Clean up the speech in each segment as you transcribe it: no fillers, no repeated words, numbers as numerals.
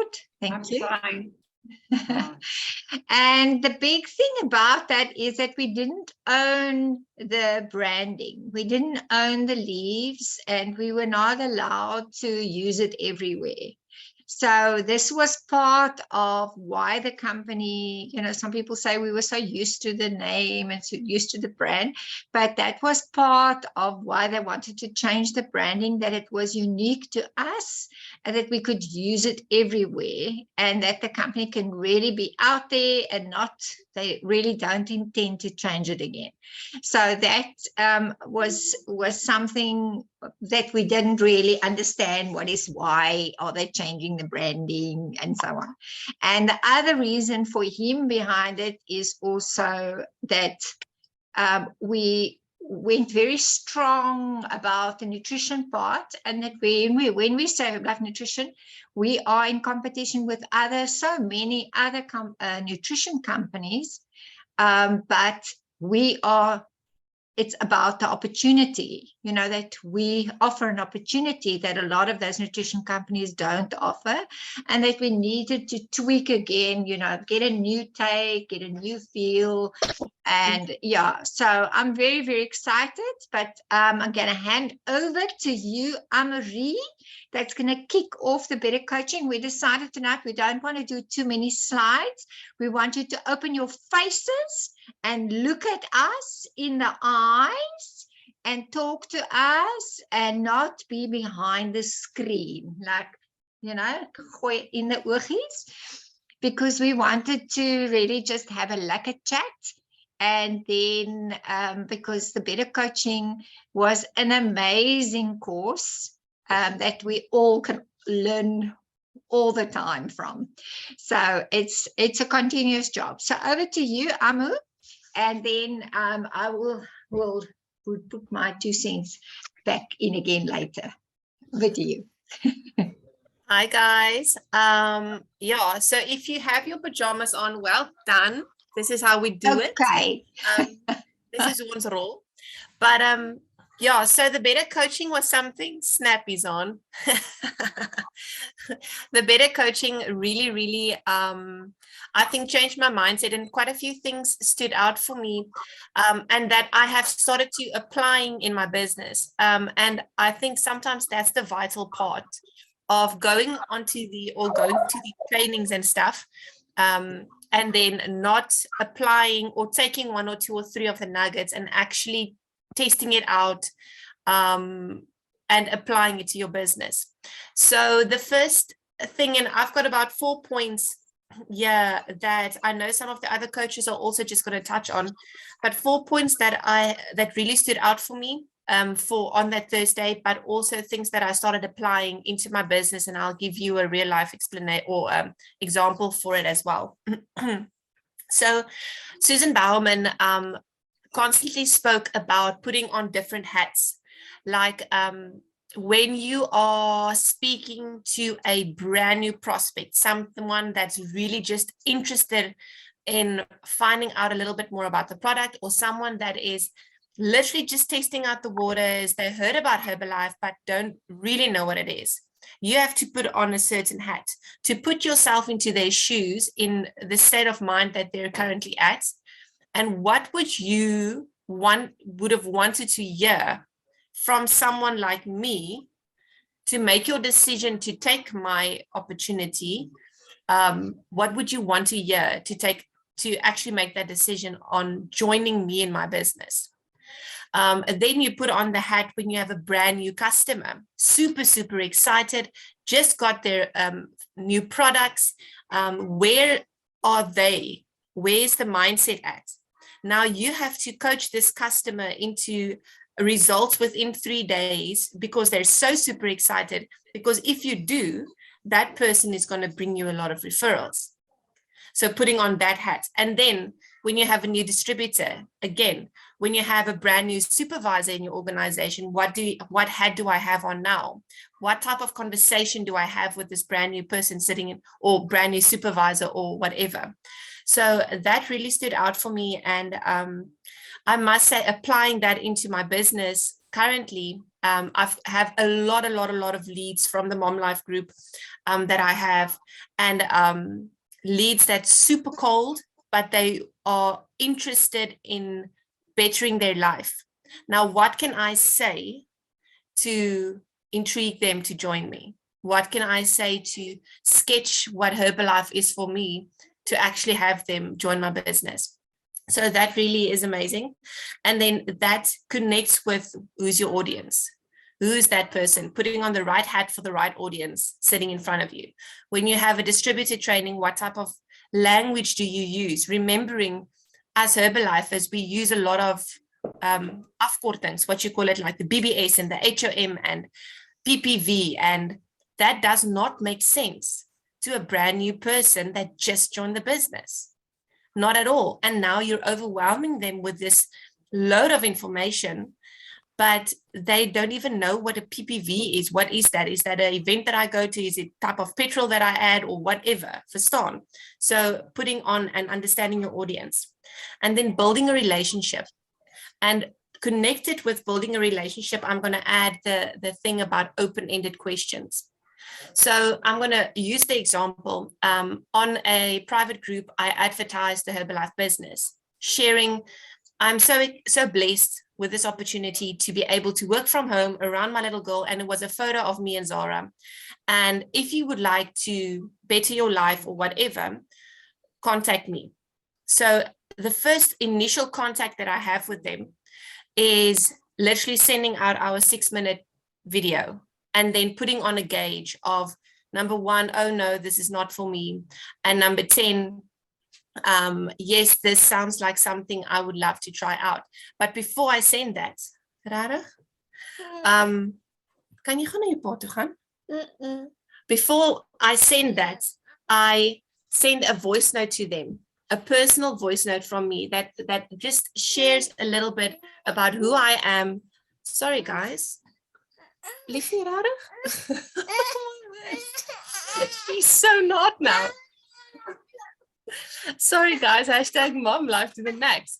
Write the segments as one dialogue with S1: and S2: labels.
S1: short? Thank you.
S2: Fine.
S1: And the big thing about that is that we didn't own the branding. We didn't own the leaves, and we were not allowed to use it everywhere. So this was part of why the company, some people say we were so used to the name and so used to the brand, but that was part of why they wanted to change the branding, that it was unique to us and that we could use it everywhere, and that the company can really be out there and they really don't intend to change it again. So that was something that we didn't really understand. Why are they changing the branding and so on? And the other reason for him behind it is also that we went very strong about the nutrition part, and that when we say about nutrition, we are in competition with so many other nutrition companies, but it's about the opportunity, that we offer an opportunity that a lot of those nutrition companies don't offer, and that we needed to tweak again, get a new take, get a new feel. And so I'm very, very excited, but I'm going to hand over to you, Amarie, that's going to kick off the Better Coaching. We decided tonight we don't want to do too many slides. We want you to open your faces and look at us in the eyes and talk to us, and not be behind the screen, in the oogies, because we wanted to really just have a lekker chat. And then because the Better Coaching was an amazing course that we all can learn all the time from. So it's a continuous job. So over to you, Amu, and then I will put my 2 cents back in again later. Over to you.
S3: Hi guys. So if you have your pajamas on, well done. This is how we do it.
S1: Okay.
S3: This is one's role. But so the Better Coaching was something. Snappy's on. The Better Coaching really, really, I think changed my mindset, and quite a few things stood out for me, and that I have started to applying in my business. And I think sometimes that's the vital part of going to the trainings and stuff. And then not applying or taking 1 or 2 or 3 of the nuggets and actually testing it out and applying it to your business. So the first thing, and I've got about 4 points that I know some of the other coaches are also just going to touch on, but 4 points that really stood out for me on that Thursday, but also things that I started applying into my business, and I'll give you a real life explanation or example for it as well. So Susan Bauerman constantly spoke about putting on different hats, like when you are speaking to a brand new prospect, someone that's really just interested in finding out a little bit more about the product, or someone that is literally just testing out the waters. They heard about Herbalife, but don't really know what it is. You have to put on a certain hat to put yourself into their shoes in the state of mind that they're currently at. And what would you would have wanted to hear from someone like me to make your decision to take my opportunity? What would you want to hear to actually make that decision on joining me in my business? And then you put on the hat when you have a brand new customer, super, super excited, just got their new products. Where are they? Where's the mindset at? Now you have to coach this customer into results within 3 days, because they're so super excited. Because if you do, that person is going to bring you a lot of referrals. So putting on that hat. And then when you have a new distributor, again, when you have a brand new supervisor in your organization, what hat do I have on now? What type of conversation do I have with this brand new person sitting in, or brand new supervisor or whatever? So that really stood out for me. And I must say, applying that into my business currently I have a lot of leads from the Mom Life group that I have, and leads that's super cold, but they are interested in bettering their life. Now, what can I say to intrigue them to join me? What can I say to sketch what Herbalife is for me to actually have them join my business? So that really is amazing. And then that connects with who's your audience. Who's that person? Putting on the right hat for the right audience sitting in front of you. When you have a distributor training, what type of language do you use? Remembering, as Herbalifers, we use a lot of afkortings, what you call it, like the BBS and the HOM and PPV, and that does not make sense to a brand new person that just joined the business. Not at all. And now you're overwhelming them with this load of information, but they don't even know what a PPV is. What is that? Is that an event that I go to? Is it type of petrol that I add or whatever? Verstaan. So putting on and understanding your audience, and then building a relationship. And connected with building a relationship, I'm going to add the thing about open-ended questions. So I'm going to use the example on a private group. I advertised the Herbalife business, sharing, I'm so blessed with this opportunity to be able to work from home around my little girl. And it was a photo of me and Zara. And if you would like to better your life or whatever, contact me. So the first initial contact that I have with them is literally sending out our 6-minute video, and then putting on a gauge of number 1, oh no, this is not for me. And number 10, yes, this sounds like something I would love to try out. But before I send that, kan jy gaan na jou pa toe gaan? Before I send that, I send a voice note to them, a personal voice note from me that just shares a little bit about who I am. Sorry, guys. Liefie rarig? She's so not now. Sorry, guys. Hashtag mom life to the max.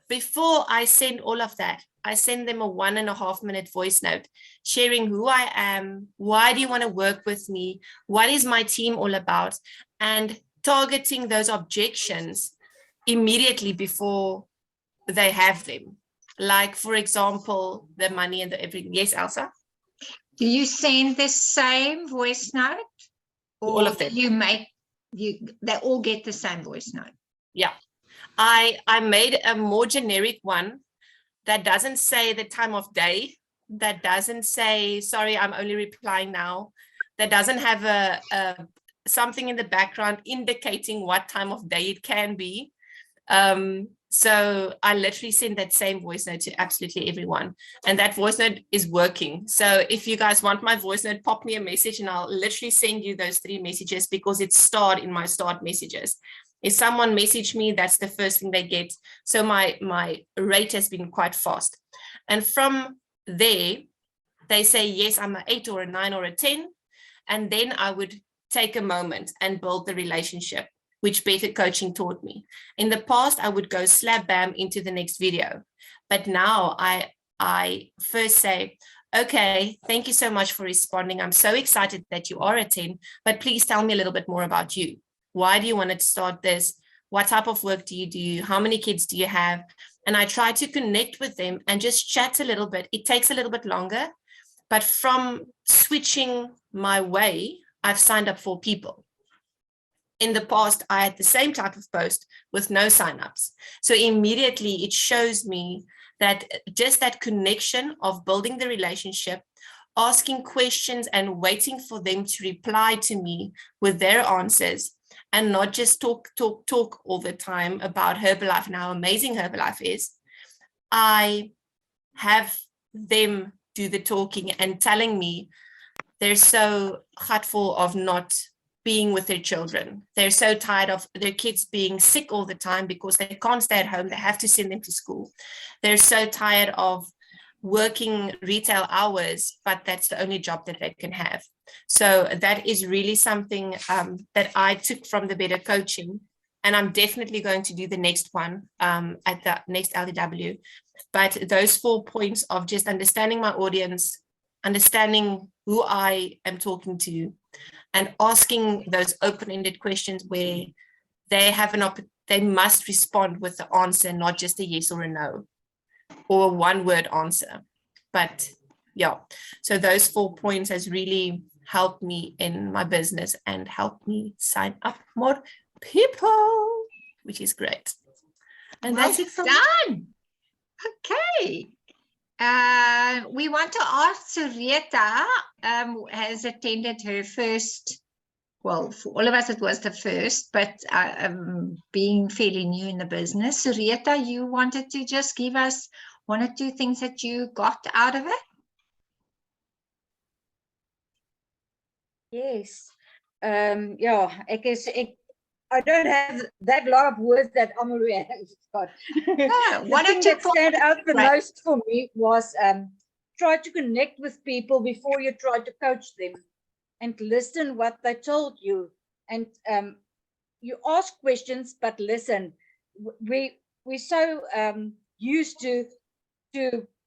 S3: Before I send all of that, I send them a 1.5-minute voice note sharing who I am, why do you want to work with me, what is my team all about, and targeting those objections immediately before they have them. Like, for example, the money and the everything. Yes, Elsa?
S1: Do you send the same voice note? Or
S3: all of them.
S1: They all get the same voice note?
S3: Yeah. I made a more generic one that doesn't say the time of day, that doesn't say, sorry, I'm only replying now, that doesn't have a something in the background indicating what time of day it can be. So I literally send that same voice note to absolutely everyone. And that voice note is working. So if you guys want my voice note, pop me a message and I'll literally send you those 3 messages because it's starred in my start messages. If someone messaged me, that's the first thing they get. So my rate has been quite fast. And from there, they say, yes, I'm an 8 or a 9 or a 10. And then I would take a moment and build the relationship, which Better Coaching taught me. In the past, I would go slap bam into the next video. But now I first say, okay, thank you so much for responding. I'm so excited that you are a 10, but please tell me a little bit more about you. Why do you want to start this? What type of work do you do? How many kids do you have? And I try to connect with them and just chat a little bit. It takes a little bit longer, but from switching my way, I've signed up 4 people. In the past, I had the same type of post with no signups. So immediately it shows me that just that connection of building the relationship, asking questions and waiting for them to reply to me with their answers, and not just talk all the time about Herbalife and how amazing Herbalife is. I have them do the talking and telling me they're so gutful of not being with their children. They're so tired of their kids being sick all the time because they can't stay at home. They have to send them to school. They're so tired of working retail hours, but that's the only job that they can have. So that is really something that I took from the Better Coaching And I'm definitely going to do the next one at the next LDW. But those 4 points of just understanding my audience, understanding who I am talking to, and asking those open-ended questions where they have they must respond with the answer, not just a yes or a no, or a one-word answer. But yeah, so those 4 points has really helped me in my business and helped me sign up more people, which is great. And
S1: Well
S3: that's it from
S1: done. Okay. We want to ask Sarita, has attended her first, well, for all of us it was the first, but being fairly new in the business. Sarita, you wanted to just give us 1 or 2 things that you got out of it?
S2: Yes. Yeah, I don't have that lot of words that Amaria has got.
S1: Yeah,
S2: The
S1: 1 or
S2: thing
S1: 2
S2: that stand out the
S1: right.
S2: most for me was try to connect with people before you try to coach them, and listen what they told you. And you ask questions, but listen. We're so used to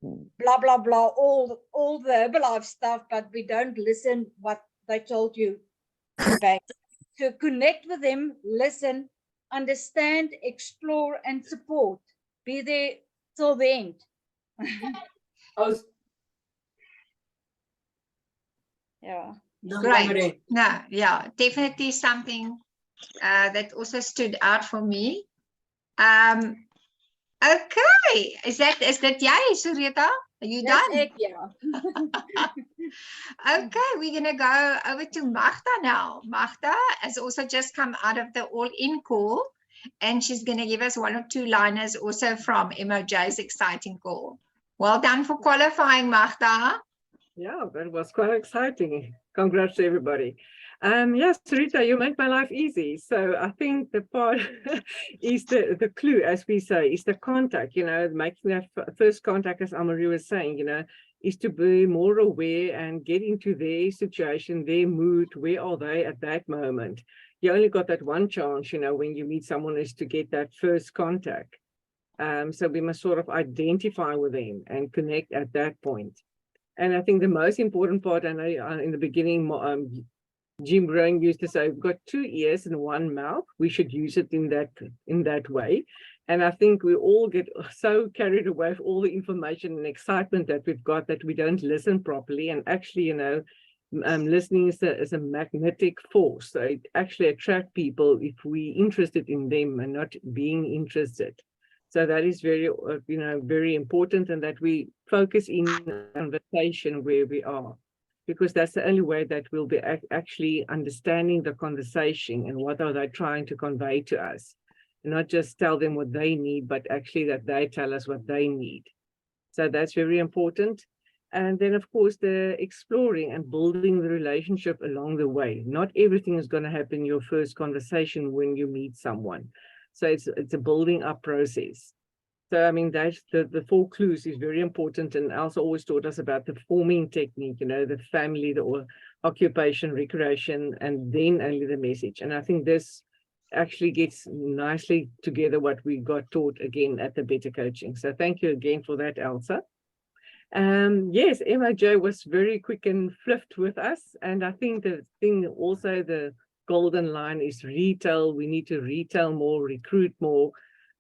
S2: blah blah blah, all the Herbalife stuff, but we don't listen what they told you back. To connect with them, listen, understand, explore, and support. Be there till the end. Yeah.
S1: Great. No, yeah, definitely something that also stood out for me. Okay, is that jy, Sarita? Are you
S2: That's
S1: done?
S2: it, yeah.
S1: Okay, we're gonna go over to Magda now. Magda has also just come out of the all-in call, and she's gonna give us 1 or 2 liners also from MOJ's exciting call. Well done for qualifying, Magda.
S4: Yeah, that was quite exciting. Congrats to everybody. Yes, Sarita, you made my life easy. So I think the part is the clue, as we say, is the contact, making that first contact, as Amarie was saying, is to be more aware and get into their situation, their mood, where are they at that moment. You only got that one chance, when you meet someone, is to get that first contact. So we must sort of identify with them and connect at that point. And I think the most important part, I know in the beginning, Jim Rohn used to say, we've got 2 ears and 1 mouth. We should use it in that way. And I think we all get so carried away with all the information and excitement that we've got that we don't listen properly. And actually, listening is a magnetic force. So it actually attracts people if we're interested in them and not being interested. So that is very, very important, and that we focus in conversation where we are, because that's the only way that we'll be actually understanding the conversation and what are they trying to convey to us. And not just tell them what they need, but actually that they tell us what they need. So that's very important. And then, of course, the exploring and building the relationship along the way. Not everything is going to happen in your first conversation when you meet someone. So it's a building up process. So, I mean, that's the 4 clues is very important. And Elsa always taught us about the forming technique, the family, the occupation, recreation, and then only the message. And I think this actually gets nicely together what we got taught again at the Better Coaching. So thank you again for that, Elsa. Yes, MOJ was very quick and flipped with us. And I think the thing also, the golden line is retail. We need to retail more, recruit more,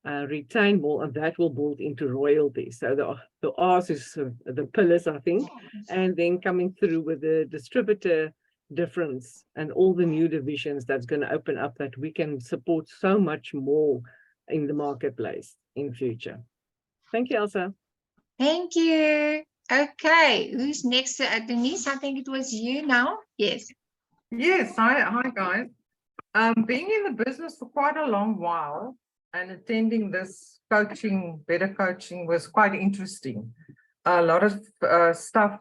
S4: retain more, and that will build into royalty. So the R's is the pillars, I think, and then coming through with the distributor difference and all the new divisions that's going to open up, that we can support so much more in the marketplace in future. Thank you, Elsa.
S1: Thank you. Okay, who's next? Denise, I think it was you now. Yes.
S5: Yes, hi guys. Being in the business for quite a long while and attending this coaching, Better Coaching, was quite interesting. A lot of stuff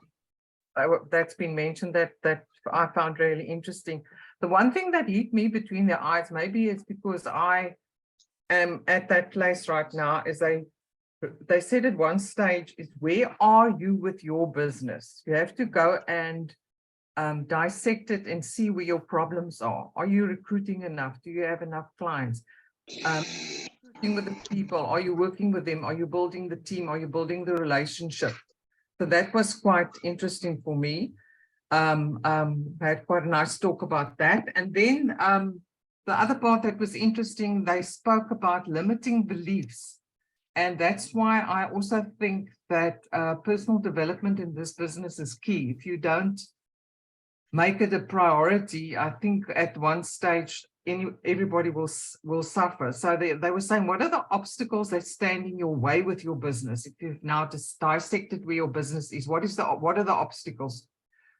S5: that's been mentioned that I found really interesting. The one thing that hit me between the eyes, maybe it's because I am at that place right now, is they said at one stage, is where are you with your business? You have to go and dissect it and see where your problems are. Are you recruiting enough? Do you have enough clients? Working with the people, are you working with them? Are you building the team? Are you building the relationship? So that was quite interesting for me. I had quite a nice talk about that. And then the other part that was interesting, they spoke about limiting beliefs. And that's why I also think that personal development in this business is key. If you don't make it a priority, I think at one stage, everybody will suffer. So they were saying, what are the obstacles that stand in your way with your business? If you've now just dissected where your business is, what are the obstacles?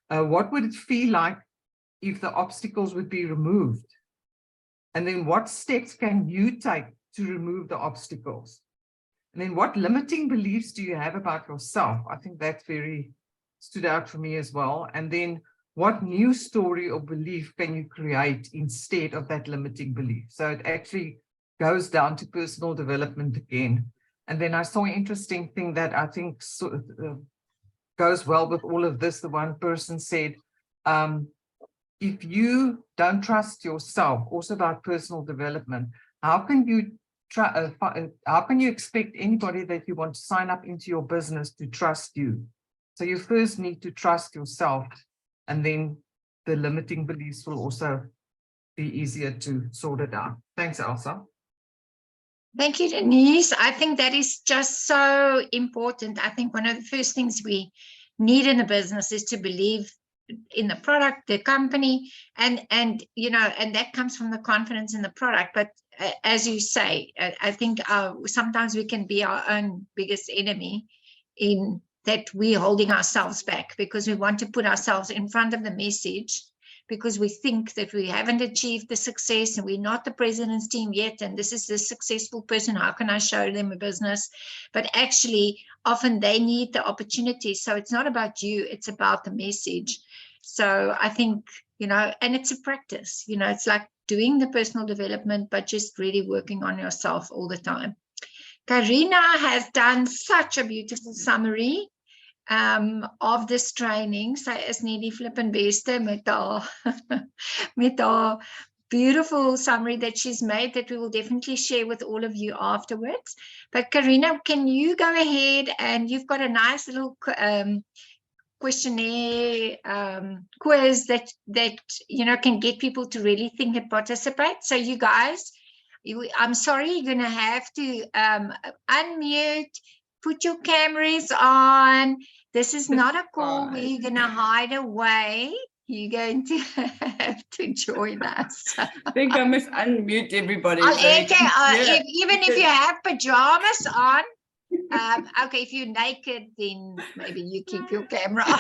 S5: What would it feel like if the obstacles would be removed? And then what steps can you take to remove the obstacles? And then what limiting beliefs do you have about yourself? I think that very stood out for me as well. And then what new story or belief can you create instead of that limiting belief? So it actually goes down to personal development again. And then I saw an interesting thing that I think goes well with all of this. The one person said, if you don't trust yourself, also about personal development, how can you expect anybody that you want to sign up into your business to trust you? So you first need to trust yourself, and then the limiting beliefs will also be easier to sort it out. Thanks, Elsa.
S1: Thank you, Denise. I think that is just so important. I think one of the first things we need in a business is to believe in the product, the company, and that comes from the confidence in the product. But as you say, I think sometimes we can be our own biggest enemy in that we're holding ourselves back because we want to put ourselves in front of the message because we think that we haven't achieved the success and we're not the president's team yet, and this is the successful person, how can I show them a business? But actually, often they need the opportunity. So it's not about you, it's about the message. So I think, and it's a practice, it's like doing the personal development, but just really working on yourself all the time. Karina has done such a beautiful summary of this training. Sy is nie die flippin beste met haar beautiful summary that she's made that we will definitely share with all of you afterwards. But Karina, can you go ahead, and you've got a nice little questionnaire quiz that can get people to really think and participate. So you guys, I'm sorry, you're going to have to unmute, put your cameras on. This is not a call where you're going to hide away. You're going to have to join us.
S6: I think I must unmute everybody.
S1: Even if you have pajamas on, okay, if you're naked, then maybe you keep your camera on.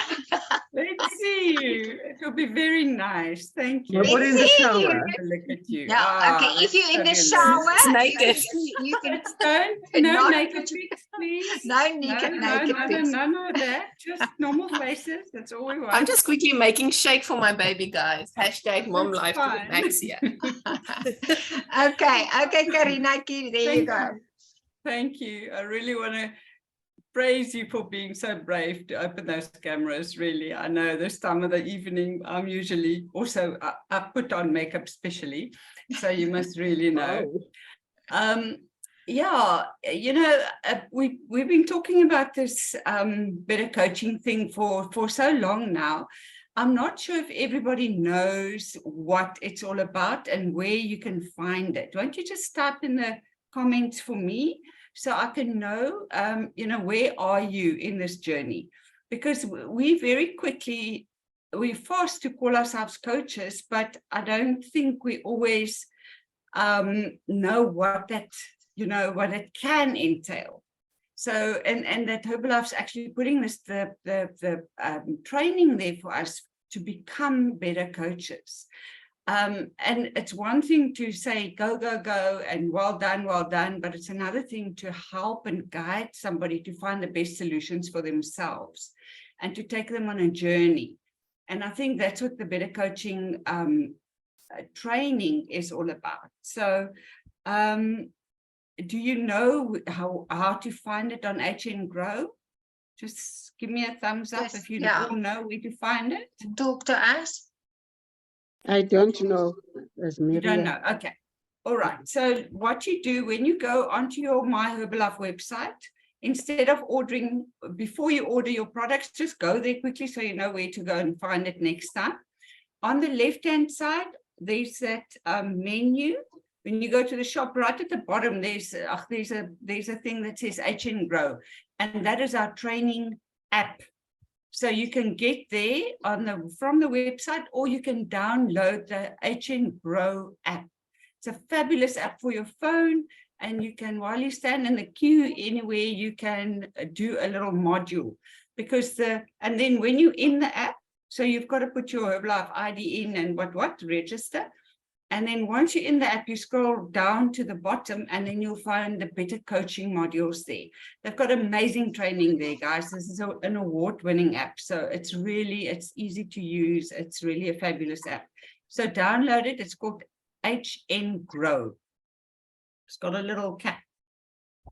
S6: Let's see you. It will be very nice. Thank you.
S4: Nobody in the shower.
S6: Look at you.
S1: No, okay, if you're in the shower,
S3: It's naked.
S1: you can
S6: no naked pics, please.
S1: No naked pics.
S6: None of that. Just normal faces. That's all we want.
S3: I'm just quickly making shake for my baby, guys. Hashtag mom life to the max here.
S1: Okay, Karina, there you go.
S6: Thank you. I really want to praise you for being so brave to open those cameras. Really, I know this time of the evening I'm usually also I put on makeup especially, so you must really know. Yeah, we've been talking about this better coaching thing for so long now. I'm not sure if everybody knows what it's all about and where you can find it. Won't you just type in the comments for me so I can know, where are you in this journey? Because we're fast to call ourselves coaches, but I don't think we always know what that, what it can entail. So, and that Herbalife's actually putting the training there for us to become better coaches. And it's one thing to say, go, go, go, and well done, but it's another thing to help and guide somebody to find the best solutions for themselves and to take them on a journey. And I think that's what the better coaching training is all about. So do you know how to find it on HN Grow? Just give me a thumbs up if you don't know where to find it.
S1: Talk to us.
S7: I don't know.
S6: You don't know. Okay. All right. So what you do when you go onto your My Herbalife website, instead of ordering, before you order your products, just go there quickly so you know where to go and find it next time. On the left-hand side, there's that menu. When you go to the shop, right at the bottom, there's a thing that says HN Grow, and that is our training app. So you can get there from the website, or you can download the HN Grow app. It's a fabulous app for your phone, and you can, while you stand in the queue anywhere, you can do a little module, because and then when you're in the app, so you've got to put your Herbalife ID in and register. And then once you're in the app, you scroll down to the bottom, and then you'll find the better coaching modules there. They've got amazing training there, guys. This is an award-winning app. So it's easy to use. It's really a fabulous app. So download it. It's called HN Grow. It's got a little cap,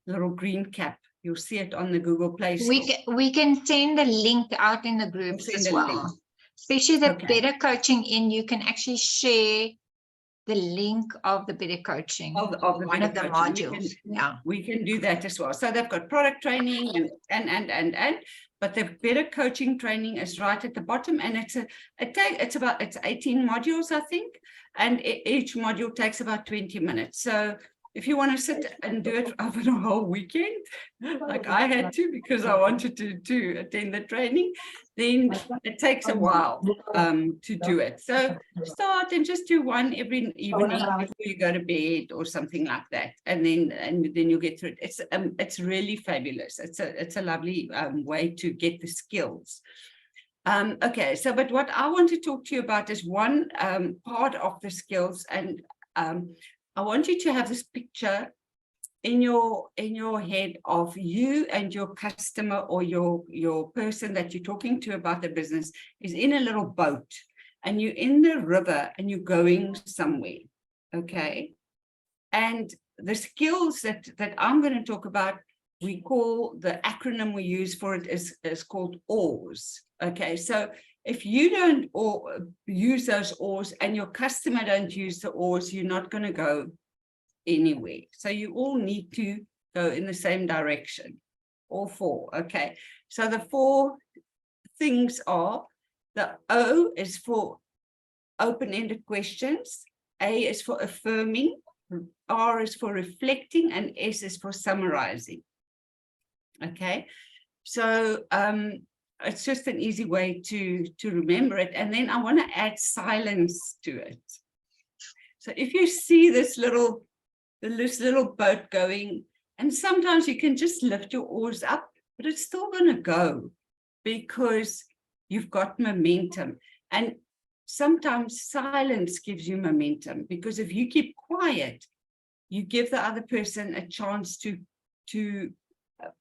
S6: little green cap. You'll see it on the Google Play Store.
S1: We can send the link out in the groups as well. Especially the better coaching you can actually share the link of the better coaching
S6: of
S1: one of the modules.
S6: We can do that as well. So they've got product training and but the better coaching training is right at the bottom, and it's 18 modules, I think, and each module takes about 20 minutes. So if you want to sit and do it over the whole weekend, like I had to, because I wanted to attend the training, then it takes a while to do it. So start and just do one every evening before you go to bed or something like that, and then you'll get through it. It's really fabulous. It's a lovely way to get the skills. Okay, so but what I want to talk to you about is one part of the skills, and I want you to have this picture in your head of you and your customer, or your person that you're talking to about the business is in a little boat, and you're in the river and you're going somewhere. Okay, and the skills that I'm going to talk about, we call, the acronym we use for it is called OARS. Okay, so if you don't use those OARS and your customer don't use the OARS, you're not going to go anywhere. So you all need to go in the same direction, all four. Okay, so the four things are: the O is for open-ended questions, A is for affirming, R is for reflecting, and S is for summarizing. Okay, so it's just an easy way to remember it. And then I want to add silence to it. So if you see this little boat going, and sometimes you can just lift your oars up, but it's still going to go because you've got momentum. And sometimes silence gives you momentum, because if you keep quiet, you give the other person a chance to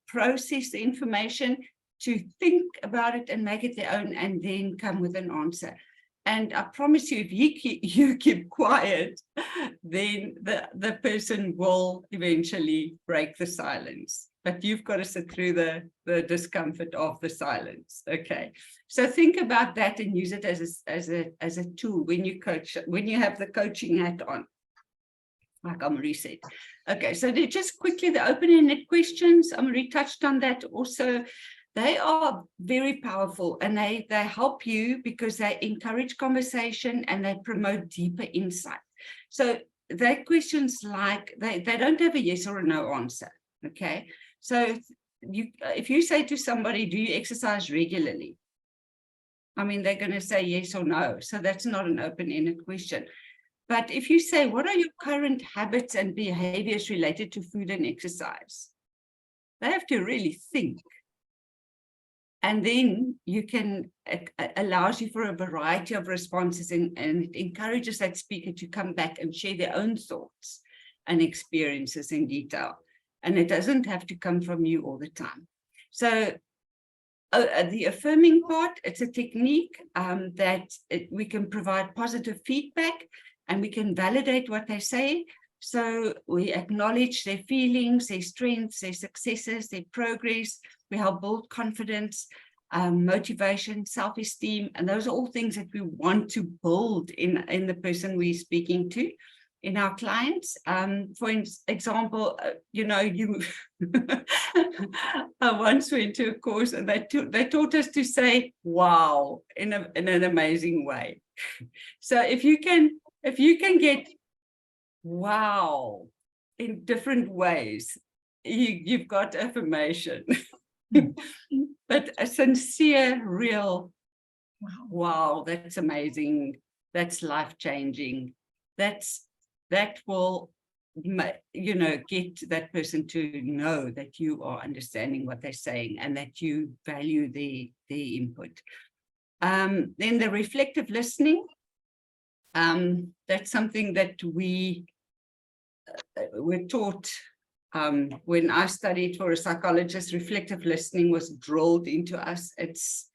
S6: process the information, to think about it and make it their own, and then come with an answer. And I promise you, if you keep quiet, then the person will eventually break the silence. But you've got to sit through the discomfort of the silence. Okay, so think about that and use it as a tool when you coach, when you have the coaching hat on, like Amory said. Okay, so just quickly, the open-ended questions, Amory touched on that also. They are very powerful, and they help you because they encourage conversation and they promote deeper insight. So they're questions like, they don't have a yes or a no answer. Okay, so if you say to somebody, do you exercise regularly? I mean, they're going to say yes or no. So that's not an open-ended question. But if you say, what are your current habits and behaviors related to food and exercise? They have to really think. And then you can, it allows you for a variety of responses, and it encourages that speaker to come back and share their own thoughts and experiences in detail. And it doesn't have to come from you all the time. So the affirming part, it's a technique that we can provide positive feedback, and we can validate what they say. So we acknowledge their feelings, their strengths, their successes, their progress. We help build confidence, motivation, self-esteem, and those are all things that we want to build in the person we're speaking to. in our clients. For example, you know, I once went to a course and they taught us to say wow in an amazing way. So if you can get wow in different ways, you've got affirmation. But a sincere, real wow, that's amazing, that's life-changing, that will, you know, get that person to know that you are understanding what they're saying and that you value their input. Then the reflective listening, that's something that we were taught when I studied for a psychologist. Reflective listening was drilled into us. It's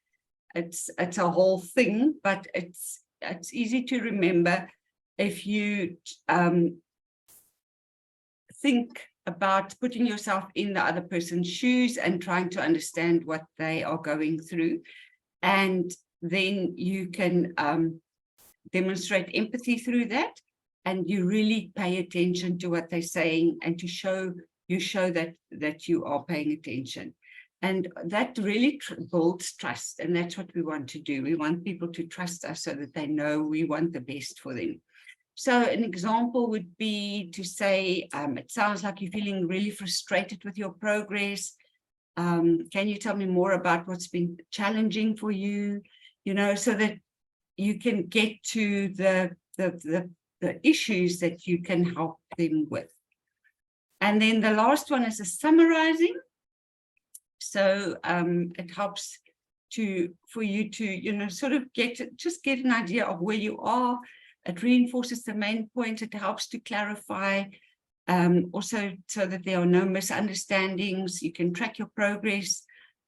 S6: a whole thing, but it's easy to remember if you think about putting yourself in the other person's shoes and trying to understand what they are going through. And then you can demonstrate empathy through that, and you really pay attention to what they're saying, and to show that you are paying attention. And that really builds trust, and that's what we want to do. We want people to trust us so that they know we want the best for them. So an example would be to say, it sounds like you're feeling really frustrated with your progress. Can you tell me more about what's been challenging for you? You know, so that you can get to the issues that you can help them with. And then the last one is a summarizing. So it helps for you to, you know, sort of get an idea of where you are. It reinforces the main point. It helps to clarify, also so that there are no misunderstandings. You can track your progress,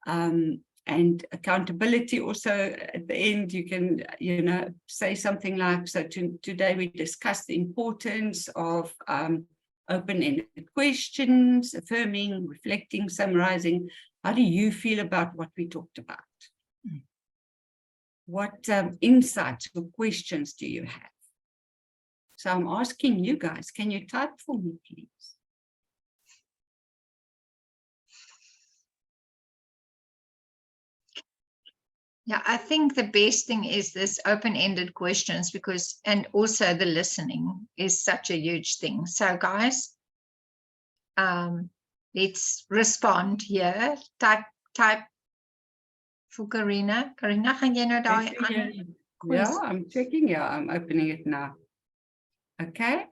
S6: and accountability. Also at the end, you can, you know, say something like, so today we discussed the importance of open-ended questions, affirming, reflecting, summarizing. How do you feel about what we talked about? What insights or questions do you have? So I'm asking you guys, can you type for me, please?
S1: Yeah, I think the best thing is this open-ended questions, because, and also the listening is such a huge thing. So guys, let's respond here. Type for Karina. Karina, gaan jy nou daai aan?
S6: Yeah, I'm checking. Yeah, I'm opening it now. Okay.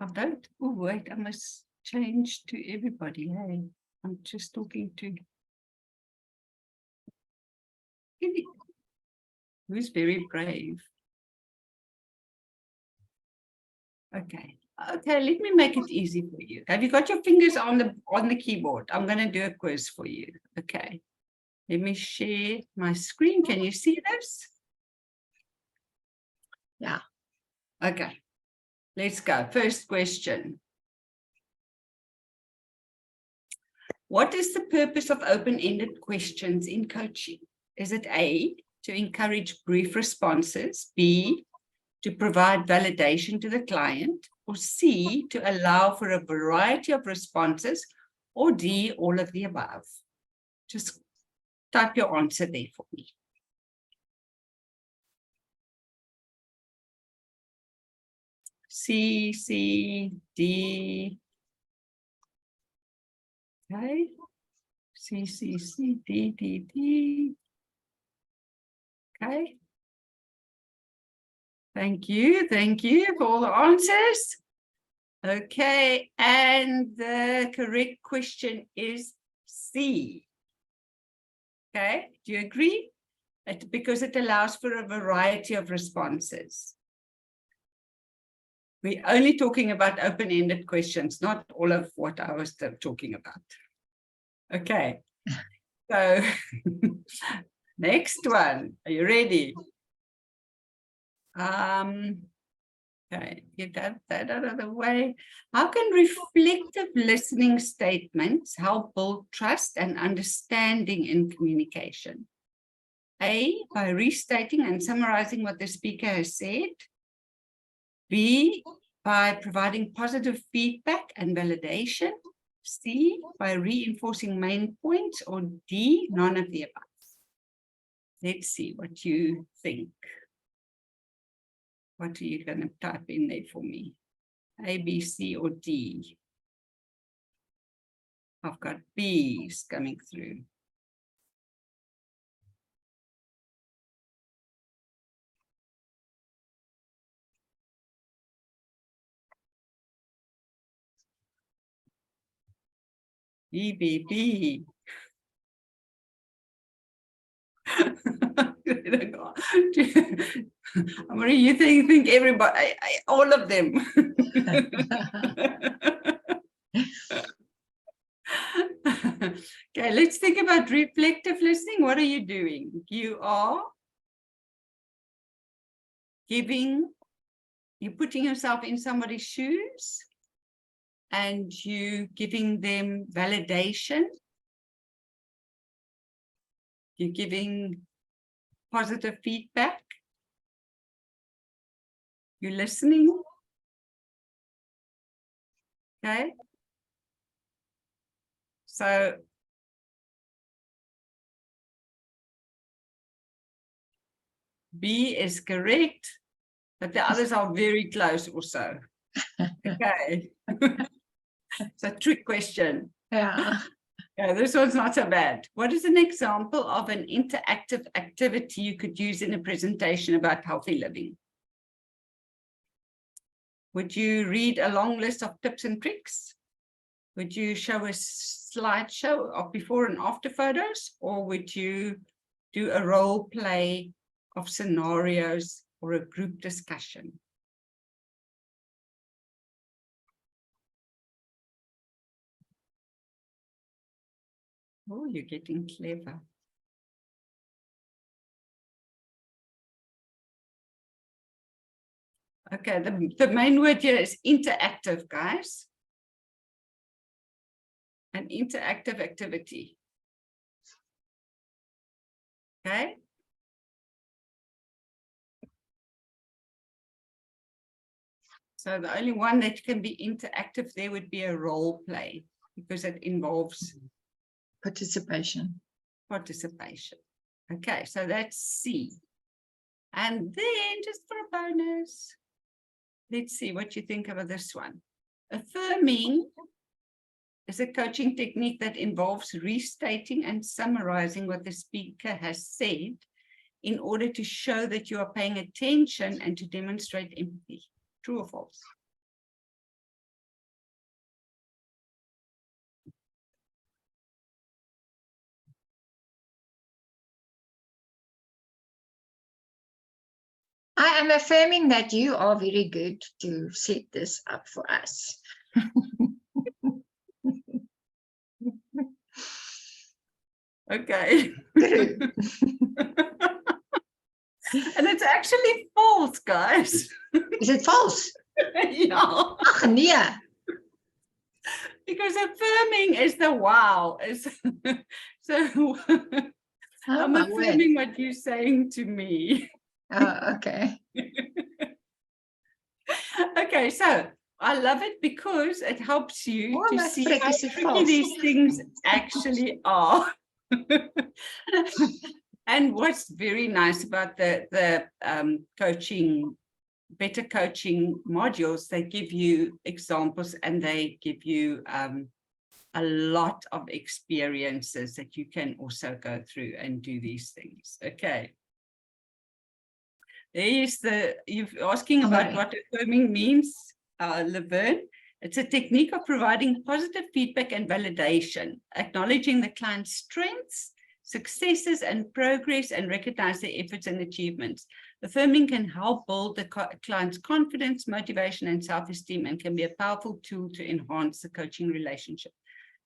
S6: I don't. Oh, wait, I must change to everybody. Hey, I'm just talking to. Who's very brave? Okay. Okay, let me make it easy for you. Have you got your fingers on the keyboard? I'm going to do a quiz for you. Okay. Let me share my screen. Can you see this?
S1: Yeah.
S6: Okay. Let's go. First question. What is the purpose of open-ended questions in coaching? Is it A, to encourage brief responses, B, to provide validation to the client, or C, to allow for a variety of responses, or D, all of the above? Just type your answer there for me. C, C, D. Okay. C, C, C, D, D, D. Okay. Thank you for all the answers. Okay, and the correct question is C. Okay, do you agree? Because it allows for a variety of responses. We're only talking about open-ended questions, not all of what I was talking about. Okay, so next one, are you ready? Okay, get that out of the way. How can reflective listening statements help build trust and understanding in communication? A, by restating and summarizing what the speaker has said. B, by providing positive feedback and validation. C, by reinforcing main points. Or D, none of the above. Let's see what you think. What are you going to type in there for me? A, B, C, or D? I've got B's coming through. B, B, B. Marie, you think everybody, all of them. Okay, let's think about reflective listening. What are you doing? You are you're putting yourself in somebody's shoes and you giving them validation. You're giving positive feedback. You're listening. Okay. So B is correct, but the others are very close also. Okay. It's a trick question.
S1: Yeah.
S6: Yeah, this one's not so bad. What is an example of an interactive activity you could use in a presentation about healthy living? Would you read a long list of tips and tricks? Would you show a slideshow of before and after photos? Or would you do a role play of scenarios or a group discussion? Oh, you're getting clever. Okay, the main word here is interactive, guys. An interactive activity. Okay. So the only one that can be interactive there would be a role play, because it involves
S1: Participation.
S6: participation. Okay, so that's C. And then just for a bonus, let's see what you think about this one. Affirming is a coaching technique that involves restating and summarizing what the speaker has said in order to show that you are paying attention and to demonstrate empathy. True or false?
S1: I am affirming that you are very good to set this up for us.
S6: Okay.
S1: True.
S6: And it's actually false, guys.
S1: Is it false?
S6: Yeah.
S1: Ach, nee.
S6: Because affirming is the wow. So I'm
S1: my word.
S6: affirming what you're saying to me.
S1: Oh, okay.
S6: Okay, so I love it because it helps you
S1: Oh,
S6: to
S1: my
S6: see
S1: frick,
S6: how
S1: is it
S6: tricky
S1: false?
S6: these things actually are. And what's very nice about the coaching, better coaching modules, they give you examples and they give you a lot of experiences that you can also go through and do these things. Okay. You're asking about what affirming means, Laverne. It's a technique of providing positive feedback and validation, acknowledging the client's strengths, successes and progress, and recognize their efforts and achievements. Affirming can help build the client's confidence, motivation, and self-esteem, and can be a powerful tool to enhance the coaching relationship.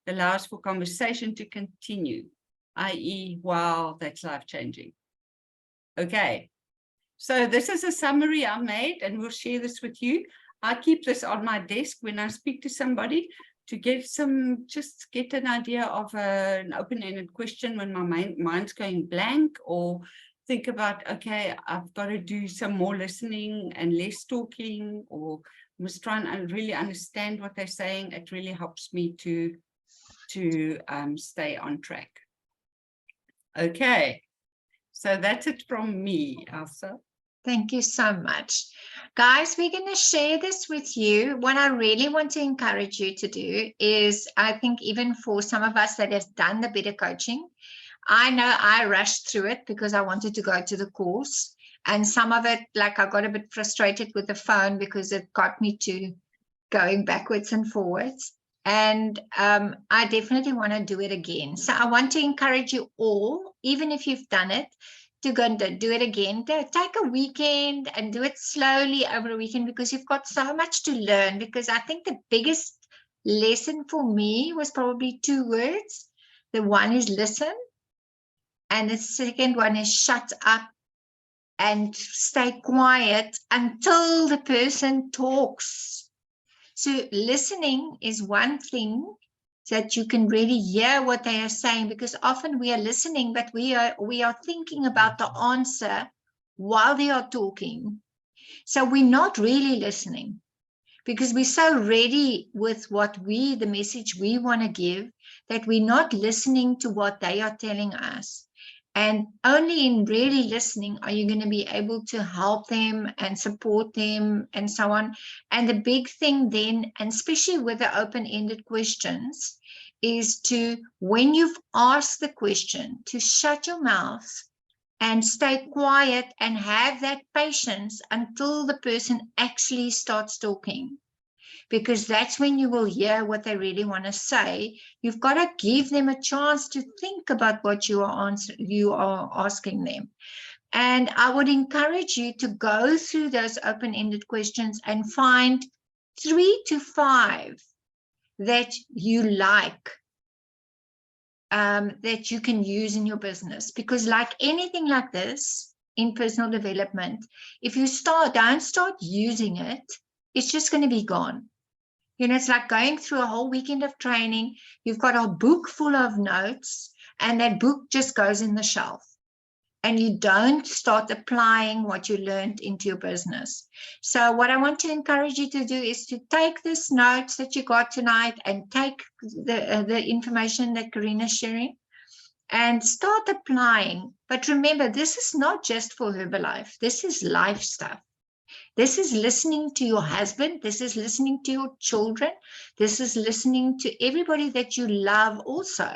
S6: It allows for conversation to continue, i.e., wow, that's life-changing. Okay. So this is a summary I made, and we'll share this with you. I keep this on my desk when I speak to somebody to get just get an idea of an open-ended question when my mind's going blank, or think about, okay, I've got to do some more listening and less talking, or must try and really understand what they're saying. It really helps me to stay on track. Okay, so that's it from me, Elsa.
S1: Thank you so much. Guys, we're going to share this with you. What I really want to encourage you to do is, I think even for some of us that have done the better coaching, I know I rushed through it because I wanted to go to the course. And some of it, like I got a bit frustrated with the phone because it got me to going backwards and forwards. And I definitely want to do it again. So I want to encourage you all, even if you've done it, to go and do it again. Take a weekend and do it slowly over a weekend, because you've got so much to learn. Because I think the biggest lesson for me was probably 2 words. The one is listen, and the second one is shut up and stay quiet until the person talks. So listening is one thing that you can really hear what they are saying, because often we are listening, but we are thinking about the answer while they are talking. So we're not really listening, because we're so ready with what the message we want to give, that we're not listening to what they are telling us. And only in really listening are you going to be able to help them and support them and so on. And the big thing then, and especially with the open-ended questions, is to, when you've asked the question, to shut your mouth and stay quiet and have that patience until the person actually starts talking. Because that's when you will hear what they really want to say. You've got to give them a chance to think about what you are asking them. And I would encourage you to go through those open-ended questions and find 3 to 5 that you like, that you can use in your business. Because like anything like this in personal development, if you don't start using it, it's just going to be gone. You know, it's like going through a whole weekend of training. You've got a book full of notes, and that book just goes in the shelf. And you don't start applying what you learned into your business. So what I want to encourage you to do is to take this notes that you got tonight and take the information that Karina's sharing and start applying. But remember, this is not just for Herbalife. This is life stuff. This is listening to your husband. This is listening to your children. This is listening to everybody that you love also.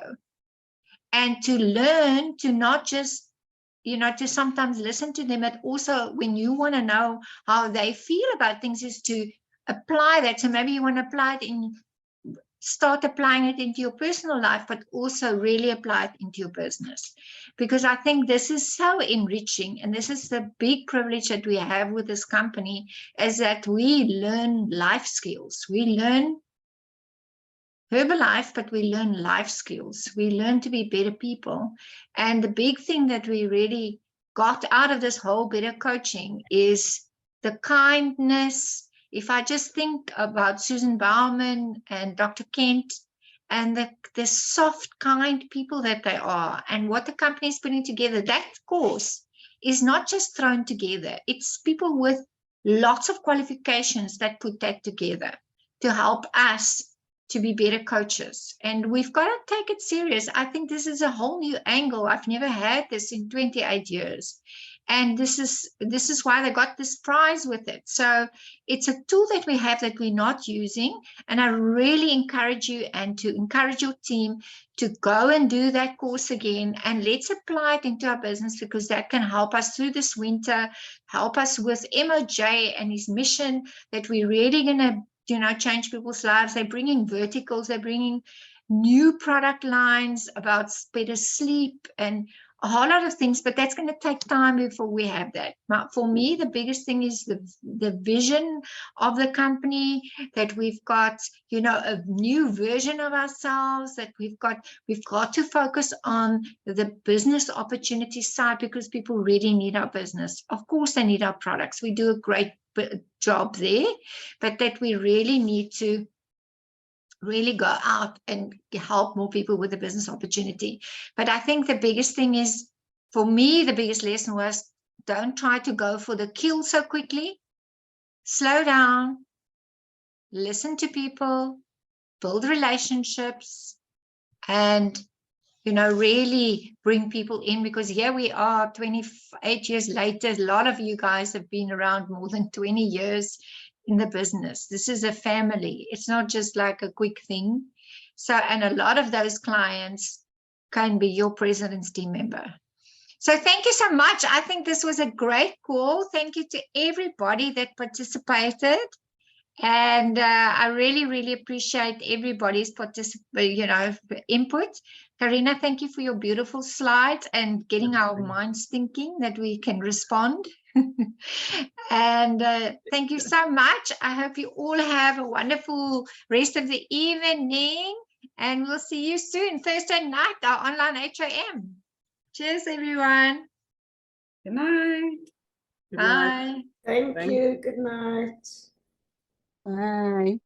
S1: And to learn to not just, to sometimes listen to them, but also when you want to know how they feel about things, is to apply that. So maybe you want to apply it start applying it into your personal life, but also really apply it into your business. Because I think this is so enriching, and this is the big privilege that we have with this company, is that we learn life skills. We learn Herbalife, but we learn life skills. We learn to be better people. And the big thing that we really got out of this whole better coaching is the kindness. If I just think about Susan Bauman and Dr. Kent and the soft, kind people that they are, and what the company is putting together, that course is not just thrown together. It's people with lots of qualifications that put that together to help us to be better coaches. And we've got to take it serious. I think this is a whole new angle. I've never had this in 28 years. And this is why they got this prize with it. So it's a tool that we have that we're not using. And I really encourage you and to encourage your team to go and do that course again. And let's apply it into our business, because that can help us through this winter, help us with MOJ and his mission that we're really going to change people's lives. They're bringing verticals, they're bringing new product lines about better sleep and a whole lot of things, but that's going to take time before we have that. But for me, the biggest thing is the vision of the company, that we've got, a new version of ourselves, that we've got to focus on the business opportunity side, because people really need our business. Of course, they need our products. We do a great job there, but that we really need to really go out and help more people with the business opportunity. But I think the biggest thing is for me, the biggest lesson was don't try to go for the kill so quickly. Slow down, listen to people, build relationships, and really bring people in, because here we are 28 years later. A lot of you guys have been around more than 20 years in the business. This is a family. It's not just like a quick thing. So, and a lot of those clients can be your president's team member. So thank you so much. I think this was a great call. Thank you to everybody that participated. And I really, really appreciate everybody's input. Karina, thank you for your beautiful slides and getting our minds thinking that we can respond. And thank you so much. I hope you all have a wonderful rest of the evening. And we'll see you soon, Thursday night, our online HOM. Cheers, everyone.
S6: Good night.
S1: Bye.
S7: Thank you. Good night.
S8: Bye.